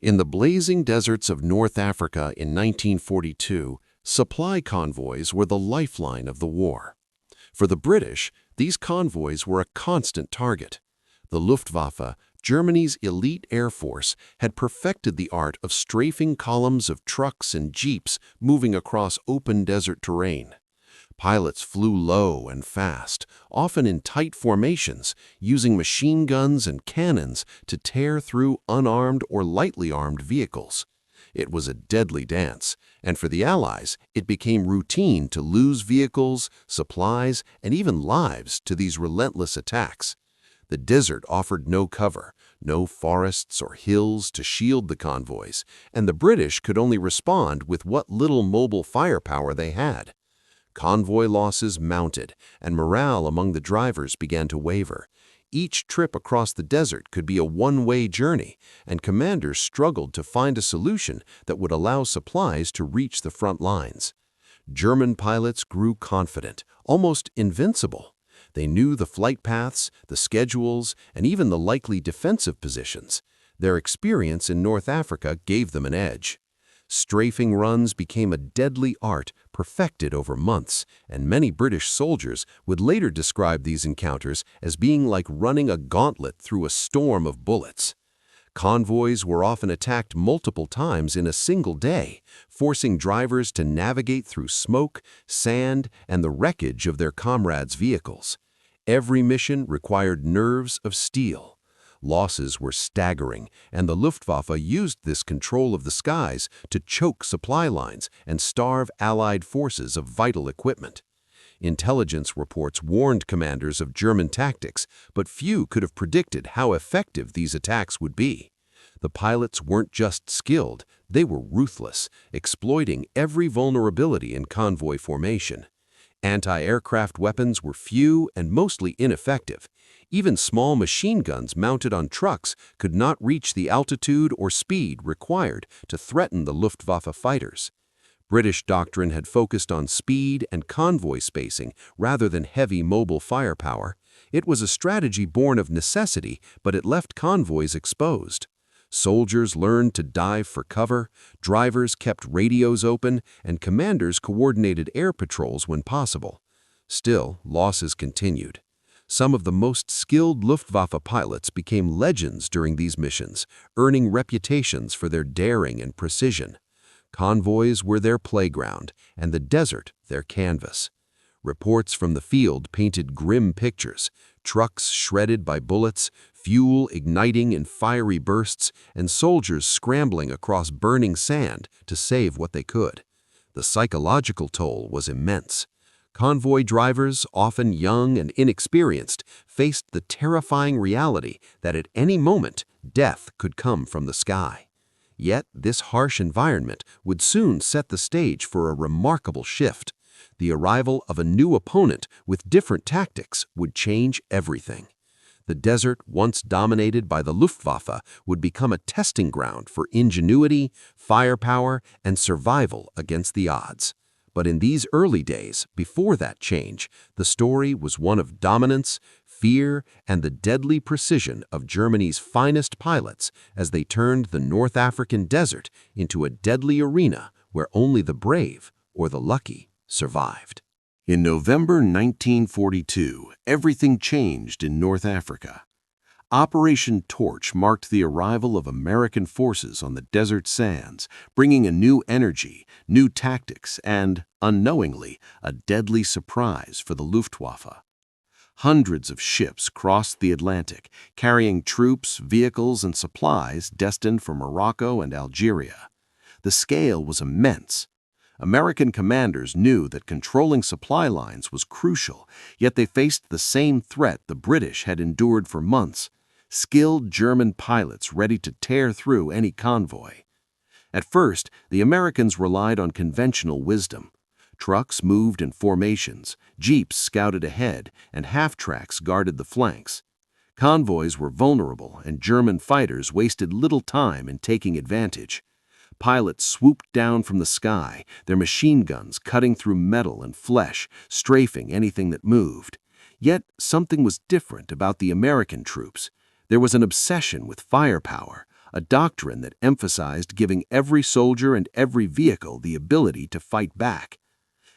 In the blazing deserts of North Africa in 1942, supply convoys were the lifeline of the war. For the British, these convoys were a constant target. The Luftwaffe, Germany's elite air force, had perfected the art of strafing columns of trucks and jeeps moving across open desert terrain. Pilots flew low and fast, often in tight formations, using machine guns and cannons to tear through unarmed or lightly armed vehicles. It was a deadly dance, and for the Allies, it became routine to lose vehicles, supplies, and even lives to these relentless attacks. The desert offered no cover, no forests or hills to shield the convoys, and the British could only respond with what little mobile firepower they had. Convoy losses mounted, and morale among the drivers began to waver. Each trip across the desert could be a one-way journey, and commanders struggled to find a solution that would allow supplies to reach the front lines. German pilots grew confident, almost invincible. They knew the flight paths, the schedules, and even the likely defensive positions. Their experience in North Africa gave them an edge. Strafing runs became a deadly art perfected over months, and many British soldiers would later describe these encounters as being like running a gauntlet through a storm of bullets. Convoys were often attacked multiple times in a single day, forcing drivers to navigate through smoke, sand, and the wreckage of their comrades' vehicles. Every mission required nerves of steel. Losses were staggering, and the Luftwaffe used this control of the skies to choke supply lines and starve Allied forces of vital equipment. Intelligence reports warned commanders of German tactics, but few could have predicted how effective these attacks would be. The pilots weren't just skilled, they were ruthless, exploiting every vulnerability in convoy formation. Anti-aircraft weapons were few and mostly ineffective. Even small machine guns mounted on trucks could not reach the altitude or speed required to threaten the Luftwaffe fighters. British doctrine had focused on speed and convoy spacing rather than heavy mobile firepower. It was a strategy born of necessity, but it left convoys exposed. Soldiers learned to dive for cover, drivers kept radios open, and commanders coordinated air patrols when possible. Still, losses continued. Some of the most skilled Luftwaffe pilots became legends during these missions, earning reputations for their daring and precision. Convoys were their playground, and the desert their canvas. Reports from the field painted grim pictures: trucks shredded by bullets, fuel igniting in fiery bursts, and soldiers scrambling across burning sand to save what they could. The psychological toll was immense. Convoy drivers, often young and inexperienced, faced the terrifying reality that at any moment, death could come from the sky. Yet this harsh environment would soon set the stage for a remarkable shift. The arrival of a new opponent with different tactics would change everything. The desert, once dominated by the Luftwaffe, would become a testing ground for ingenuity, firepower, and survival against the odds. But in these early days, before that change, the story was one of dominance, fear, and the deadly precision of Germany's finest pilots as they turned the North African desert into a deadly arena where only the brave or the lucky survived. In November 1942, everything changed in North Africa. Operation Torch marked the arrival of American forces on the desert sands, bringing a new energy, new tactics, and, unknowingly, a deadly surprise for the Luftwaffe. Hundreds of ships crossed the Atlantic, carrying troops, vehicles, and supplies destined for Morocco and Algeria. The scale was immense. American commanders knew that controlling supply lines was crucial, yet they faced the same threat the British had endured for months: skilled German pilots ready to tear through any convoy. At first, the Americans relied on conventional wisdom. Trucks moved in formations, jeeps scouted ahead, and half-tracks guarded the flanks. Convoys were vulnerable, and German fighters wasted little time in taking advantage. Pilots swooped down from the sky, their machine guns cutting through metal and flesh, strafing anything that moved. Yet something was different about the American troops. There was an obsession with firepower, a doctrine that emphasized giving every soldier and every vehicle the ability to fight back.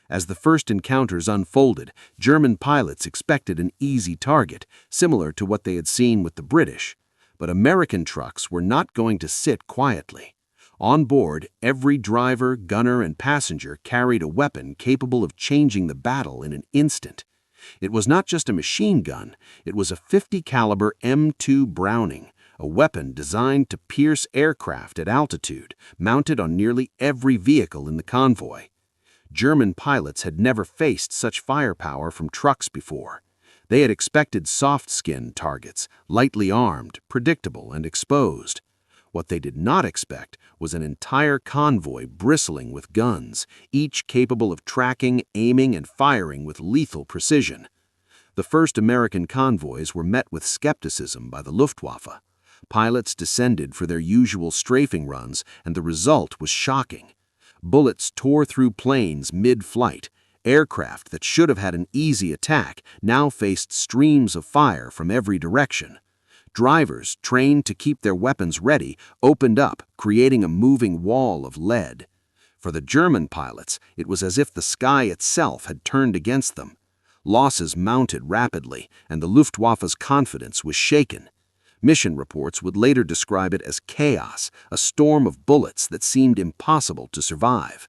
As the first encounters unfolded, German pilots expected an easy target, similar to what they had seen with the British. But American trucks were not going to sit quietly. On board, every driver, gunner, and passenger carried a weapon capable of changing the battle in an instant. It was not just a machine gun, it was a .50 caliber M2 Browning, a weapon designed to pierce aircraft at altitude, mounted on nearly every vehicle in the convoy. German pilots had never faced such firepower from trucks before. They had expected soft-skinned targets, lightly armed, predictable, and exposed. What they did not expect was an entire convoy bristling with guns, each capable of tracking, aiming, and firing with lethal precision. The first American convoys were met with skepticism by the Luftwaffe. Pilots descended for their usual strafing runs, and the result was shocking. Bullets tore through planes mid-flight. Aircraft that should have had an easy attack now faced streams of fire from every direction. Drivers, trained to keep their weapons ready, opened up, creating a moving wall of lead. For the German pilots, it was as if the sky itself had turned against them. Losses mounted rapidly, and the Luftwaffe's confidence was shaken. Mission reports would later describe it as chaos, a storm of bullets that seemed impossible to survive.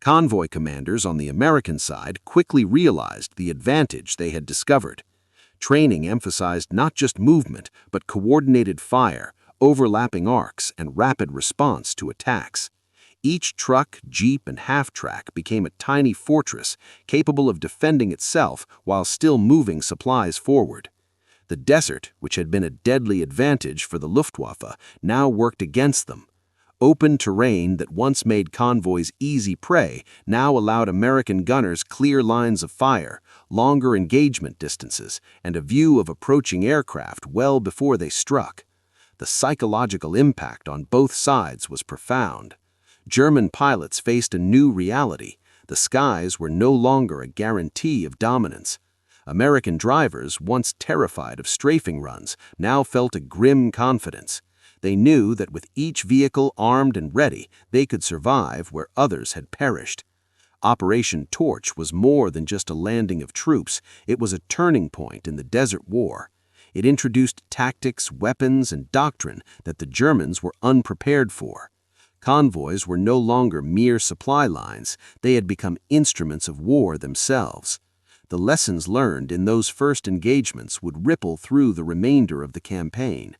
Convoy commanders on the American side quickly realized the advantage they had discovered. Training emphasized not just movement, but coordinated fire, overlapping arcs, and rapid response to attacks. Each truck, jeep, and half-track became a tiny fortress capable of defending itself while still moving supplies forward. The desert, which had been a deadly advantage for the Luftwaffe, now worked against them. Open terrain that once made convoys easy prey now allowed American gunners clear lines of fire, longer engagement distances, and a view of approaching aircraft well before they struck. The psychological impact on both sides was profound. German pilots faced a new reality. The skies were no longer a guarantee of dominance. American drivers, once terrified of strafing runs, now felt a grim confidence. They knew that with each vehicle armed and ready, they could survive where others had perished. Operation Torch was more than just a landing of troops, it was a turning point in the Desert War. It introduced tactics, weapons, and doctrine that the Germans were unprepared for. Convoys were no longer mere supply lines, they had become instruments of war themselves. The lessons learned in those first engagements would ripple through the remainder of the campaign.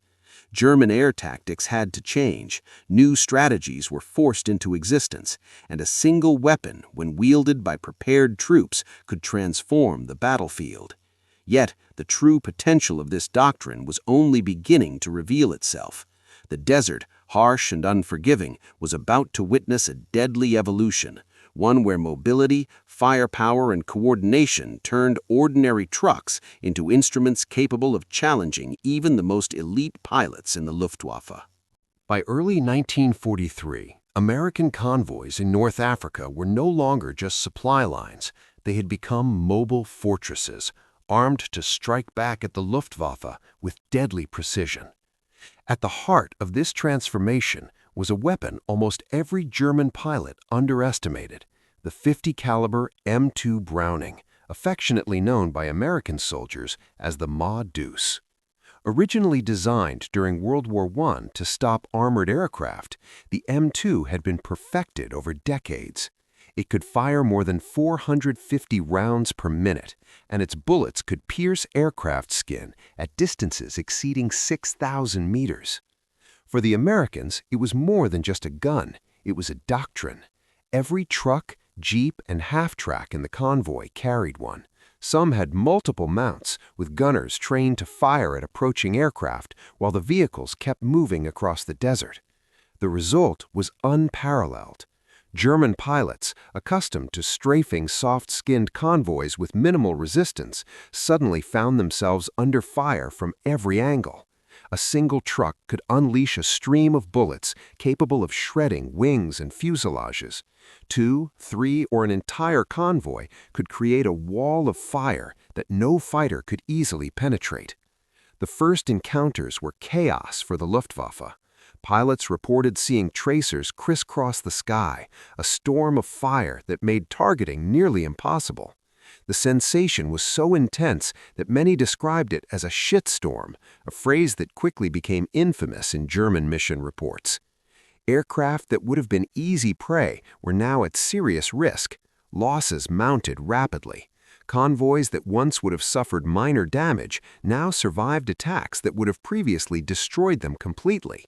German air tactics had to change, new strategies were forced into existence, and a single weapon, when wielded by prepared troops, could transform the battlefield. Yet, the true potential of this doctrine was only beginning to reveal itself. The desert, harsh and unforgiving, was about to witness a deadly evolution, one where mobility, firepower, and coordination turned ordinary trucks into instruments capable of challenging even the most elite pilots in the Luftwaffe. By early 1943, American convoys in North Africa were no longer just supply lines. They had become mobile fortresses, armed to strike back at the Luftwaffe with deadly precision. At the heart of this transformation was a weapon almost every German pilot underestimated, the .50 caliber M2 Browning, affectionately known by American soldiers as the Ma Deuce. Originally designed during World War I to stop armored aircraft, the M2 had been perfected over decades. It could fire more than 450 rounds per minute, and its bullets could pierce aircraft skin at distances exceeding 6,000 meters. For the Americans, it was more than just a gun, it was a doctrine. Every truck, jeep, and half-track in the convoy carried one. Some had multiple mounts, with gunners trained to fire at approaching aircraft while the vehicles kept moving across the desert. The result was unparalleled. German pilots, accustomed to strafing soft-skinned convoys with minimal resistance, suddenly found themselves under fire from every angle. A single truck could unleash a stream of bullets capable of shredding wings and fuselages. 2, 3, or an entire convoy could create a wall of fire that no fighter could easily penetrate. The first encounters were chaos for the Luftwaffe. Pilots reported seeing tracers crisscross the sky, a storm of fire that made targeting nearly impossible. The sensation was so intense that many described it as a shitstorm, a phrase that quickly became infamous in German mission reports. Aircraft that would have been easy prey were now at serious risk. Losses mounted rapidly. Convoys that once would have suffered minor damage now survived attacks that would have previously destroyed them completely.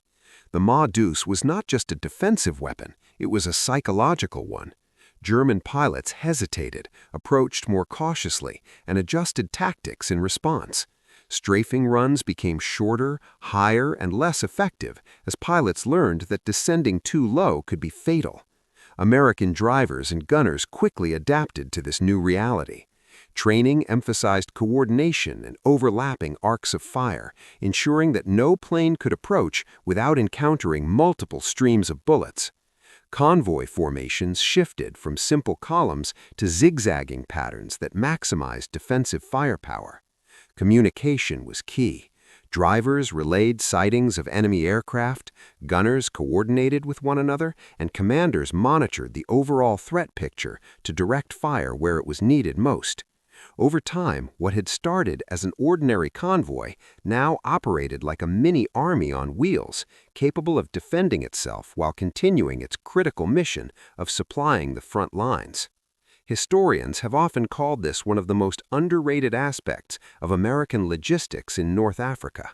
The Ma-Deuce was not just a defensive weapon, it was a psychological one. German pilots hesitated, approached more cautiously, and adjusted tactics in response. Strafing runs became shorter, higher, and less effective as pilots learned that descending too low could be fatal. American drivers and gunners quickly adapted to this new reality. Training emphasized coordination and overlapping arcs of fire, ensuring that no plane could approach without encountering multiple streams of bullets. Convoy formations shifted from simple columns to zigzagging patterns that maximized defensive firepower. Communication was key. Drivers relayed sightings of enemy aircraft, gunners coordinated with one another, and commanders monitored the overall threat picture to direct fire where it was needed most. Over time, what had started as an ordinary convoy now operated like a mini army on wheels, capable of defending itself while continuing its critical mission of supplying the front lines. Historians have often called this one of the most underrated aspects of American logistics in North Africa.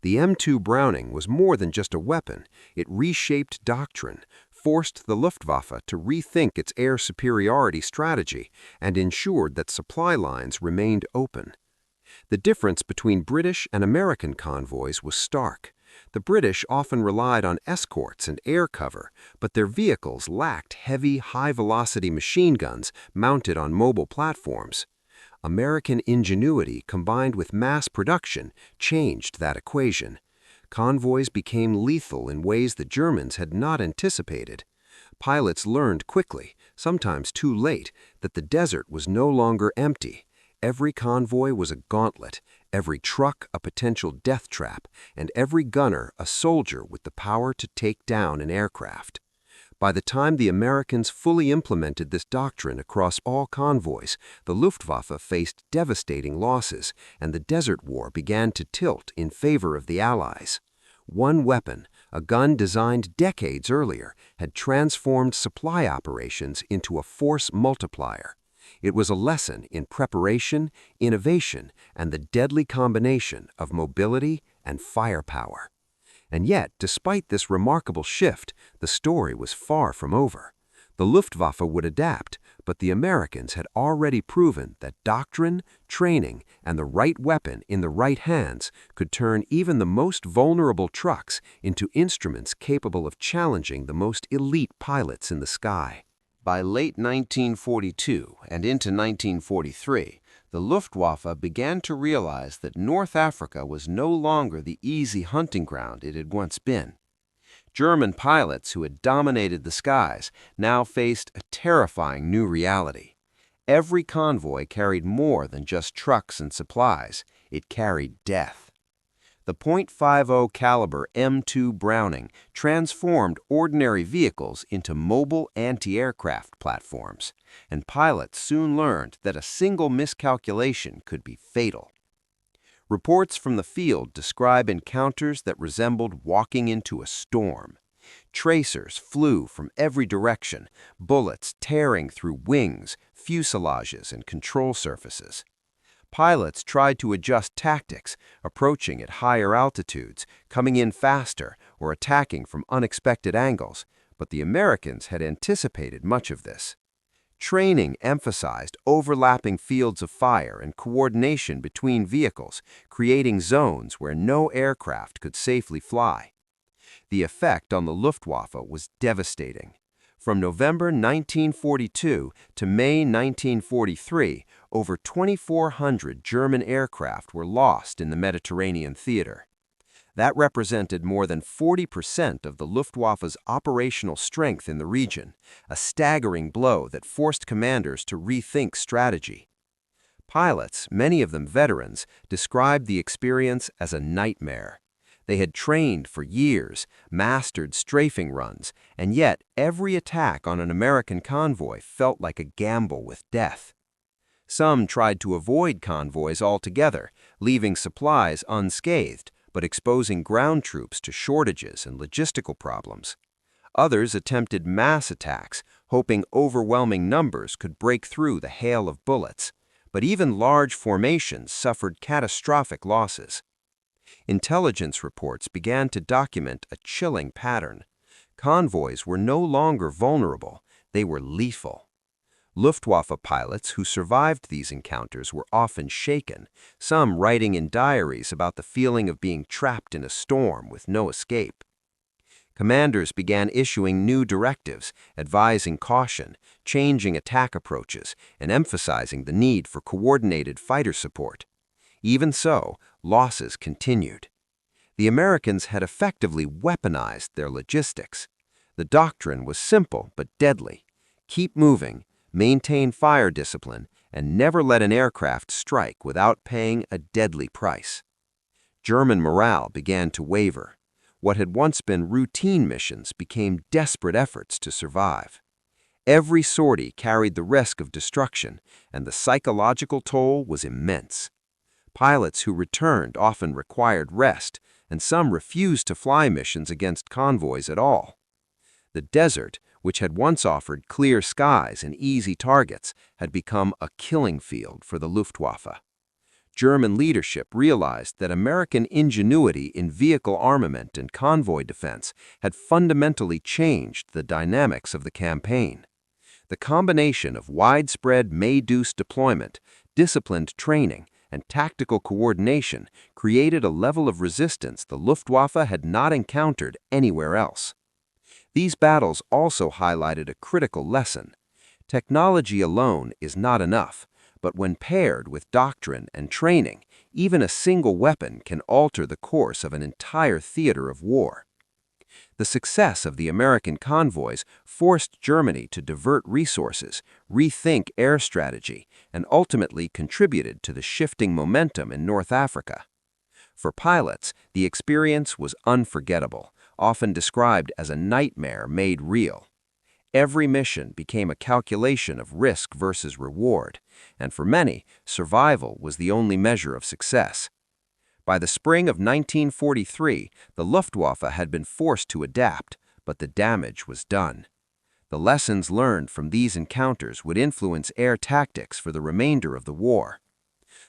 The M2 Browning was more than just a weapon. It reshaped doctrine, forced the Luftwaffe to rethink its air superiority strategy, and ensured that supply lines remained open. The difference between British and American convoys was stark. The British often relied on escorts and air cover, but their vehicles lacked heavy, high-velocity machine guns mounted on mobile platforms. American ingenuity combined with mass production changed that equation. Convoys became lethal in ways the Germans had not anticipated. Pilots learned quickly, sometimes too late, that the desert was no longer empty. Every convoy was a gauntlet, every truck a potential death trap, and every gunner a soldier with the power to take down an aircraft. By the time the Americans fully implemented this doctrine across all convoys, the Luftwaffe faced devastating losses, and the Desert War began to tilt in favor of the Allies. One weapon, a gun designed decades earlier, had transformed supply operations into a force multiplier. It was a lesson in preparation, innovation, and the deadly combination of mobility and firepower. And yet, despite this remarkable shift, the story was far from over. The Luftwaffe would adapt, but the Americans had already proven that doctrine, training, and the right weapon in the right hands could turn even the most vulnerable trucks into instruments capable of challenging the most elite pilots in the sky. By late 1942 and into 1943, the Luftwaffe began to realize that North Africa was no longer the easy hunting ground it had once been. German pilots who had dominated the skies now faced a terrifying new reality. Every convoy carried more than just trucks and supplies. It carried death. The .50 caliber M2 Browning transformed ordinary vehicles into mobile anti-aircraft platforms, and pilots soon learned that a single miscalculation could be fatal. Reports from the field describe encounters that resembled walking into a storm. Tracers flew from every direction, bullets tearing through wings, fuselages, and control surfaces. Pilots tried to adjust tactics, approaching at higher altitudes, coming in faster, or attacking from unexpected angles, but the Americans had anticipated much of this. Training emphasized overlapping fields of fire and coordination between vehicles, creating zones where no aircraft could safely fly. The effect on the Luftwaffe was devastating. From November 1942 to May 1943, over 2,400 German aircraft were lost in the Mediterranean theater. That represented more than 40% of the Luftwaffe's operational strength in the region, a staggering blow that forced commanders to rethink strategy. Pilots, many of them veterans, described the experience as a nightmare. They had trained for years, mastered strafing runs, and yet every attack on an American convoy felt like a gamble with death. Some tried to avoid convoys altogether, leaving supplies unscathed, but exposing ground troops to shortages and logistical problems. Others attempted mass attacks, hoping overwhelming numbers could break through the hail of bullets, but even large formations suffered catastrophic losses. Intelligence reports began to document a chilling pattern. Convoys were no longer vulnerable, they were lethal. Luftwaffe pilots who survived these encounters were often shaken, some writing in diaries about the feeling of being trapped in a storm with no escape. Commanders began issuing new directives, advising caution, changing attack approaches, and emphasizing the need for coordinated fighter support. Even so, losses continued. The Americans had effectively weaponized their logistics. The doctrine was simple but deadly: keep moving, maintain fire discipline, and never let an aircraft strike without paying a deadly price. German morale began to waver. What had once been routine missions became desperate efforts to survive. Every sortie carried the risk of destruction, and the psychological toll was immense. Pilots who returned often required rest, and some refused to fly missions against convoys at all. The desert, which had once offered clear skies and easy targets, had become a killing field for the Luftwaffe. German leadership realized that American ingenuity in vehicle armament and convoy defense had fundamentally changed the dynamics of the campaign. The combination of widespread May-Deuce deployment, disciplined training, and tactical coordination created a level of resistance the Luftwaffe had not encountered anywhere else. These battles also highlighted a critical lesson. Technology alone is not enough, but when paired with doctrine and training, even a single weapon can alter the course of an entire theater of war. The success of the American convoys forced Germany to divert resources, rethink air strategy, and ultimately contributed to the shifting momentum in North Africa. For pilots, the experience was unforgettable, often described as a nightmare made real. Every mission became a calculation of risk versus reward, and for many, survival was the only measure of success. By the spring of 1943, the Luftwaffe had been forced to adapt, but the damage was done. The lessons learned from these encounters would influence air tactics for the remainder of the war.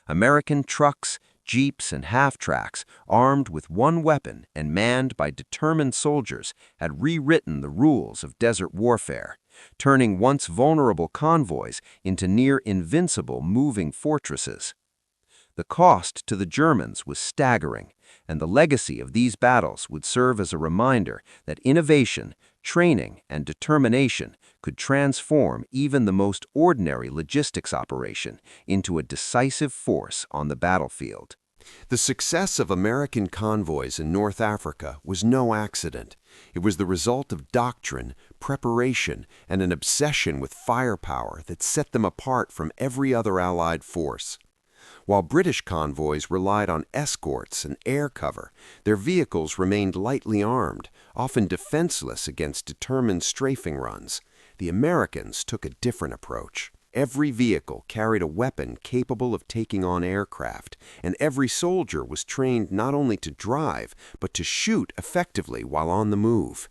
American trucks, jeeps, and half-tracks, armed with one weapon and manned by determined soldiers, had rewritten the rules of desert warfare, turning once vulnerable convoys into near-invincible moving fortresses. The cost to the Germans was staggering, and the legacy of these battles would serve as a reminder that innovation, training, and determination could transform even the most ordinary logistics operation into a decisive force on the battlefield. The success of American convoys in North Africa was no accident. It was the result of doctrine, preparation, and an obsession with firepower that set them apart from every other Allied force. While British convoys relied on escorts and air cover, their vehicles remained lightly armed, often defenseless against determined strafing runs. The Americans took a different approach. Every vehicle carried a weapon capable of taking on aircraft, and every soldier was trained not only to drive, but to shoot effectively while on the move.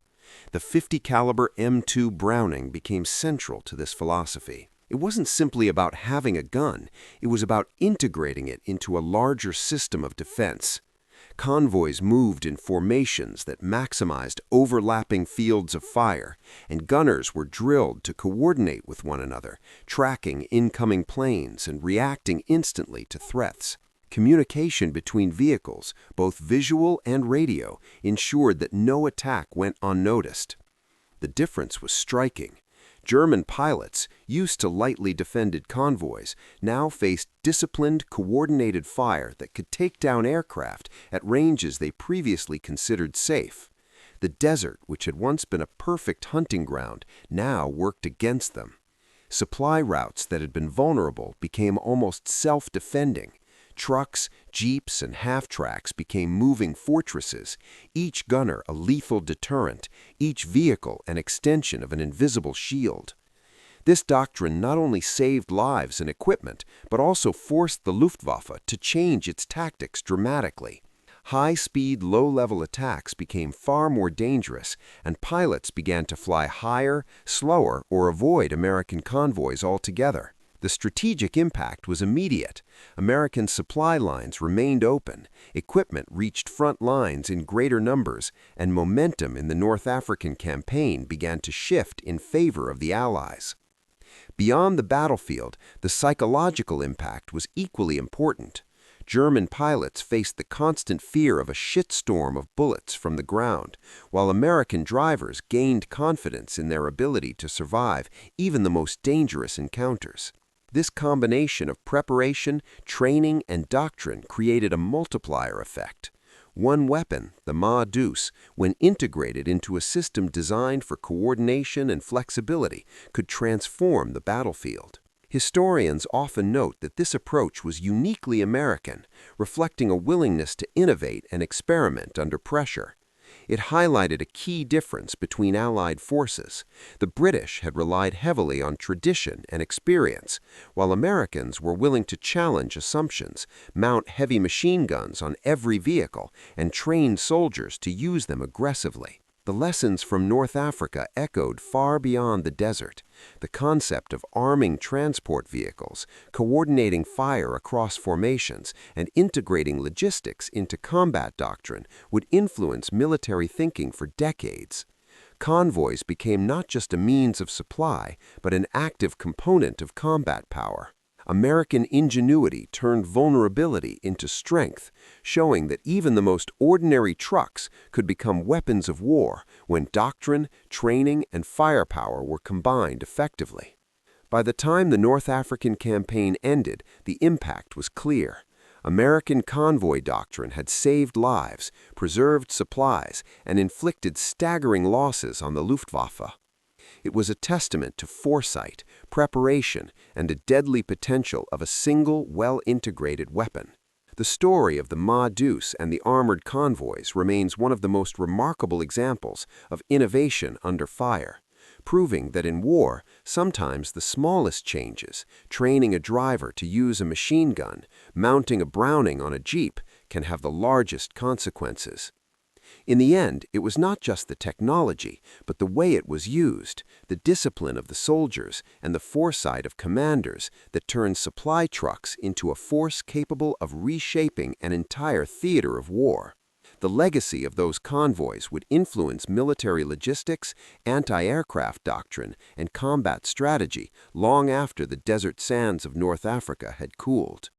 The .50 caliber M2 Browning became central to this philosophy. It wasn't simply about having a gun, it was about integrating it into a larger system of defense. Convoys moved in formations that maximized overlapping fields of fire, and gunners were drilled to coordinate with one another, tracking incoming planes and reacting instantly to threats. Communication between vehicles, both visual and radio, ensured that no attack went unnoticed. The difference was striking. German pilots, used to lightly defended convoys, now faced disciplined, coordinated fire that could take down aircraft at ranges they previously considered safe. The desert, which had once been a perfect hunting ground, now worked against them. Supply routes that had been vulnerable became almost self-defending. Trucks, jeeps, and half-tracks became moving fortresses, each gunner a lethal deterrent, each vehicle an extension of an invisible shield. This doctrine not only saved lives and equipment, but also forced the Luftwaffe to change its tactics dramatically. High-speed, low-level attacks became far more dangerous, and pilots began to fly higher, slower, or avoid American convoys altogether. The strategic impact was immediate. American supply lines remained open, equipment reached front lines in greater numbers, and momentum in the North African campaign began to shift in favor of the Allies. Beyond the battlefield, the psychological impact was equally important. German pilots faced the constant fear of a shitstorm of bullets from the ground, while American drivers gained confidence in their ability to survive even the most dangerous encounters. This combination of preparation, training, and doctrine created a multiplier effect. One weapon, the Ma-Deuce, when integrated into a system designed for coordination and flexibility, could transform the battlefield. Historians often note that this approach was uniquely American, reflecting a willingness to innovate and experiment under pressure. It highlighted a key difference between Allied forces. The British had relied heavily on tradition and experience, while Americans were willing to challenge assumptions, mount heavy machine guns on every vehicle, and train soldiers to use them aggressively. The lessons from North Africa echoed far beyond the desert. The concept of arming transport vehicles, coordinating fire across formations, and integrating logistics into combat doctrine would influence military thinking for decades. Convoys became not just a means of supply, but an active component of combat power. American ingenuity turned vulnerability into strength, showing that even the most ordinary trucks could become weapons of war when doctrine, training, and firepower were combined effectively. By the time the North African campaign ended, the impact was clear. American convoy doctrine had saved lives, preserved supplies, and inflicted staggering losses on the Luftwaffe. It was a testament to foresight, preparation, and a deadly potential of a single, well-integrated weapon. The story of the Ma-Deuce and the armored convoys remains one of the most remarkable examples of innovation under fire, proving that in war, sometimes the smallest changes, training a driver to use a machine gun, mounting a Browning on a Jeep, can have the largest consequences. In the end, it was not just the technology, but the way it was used, the discipline of the soldiers, and the foresight of commanders that turned supply trucks into a force capable of reshaping an entire theater of war. The legacy of those convoys would influence military logistics, anti-aircraft doctrine, and combat strategy long after the desert sands of North Africa had cooled.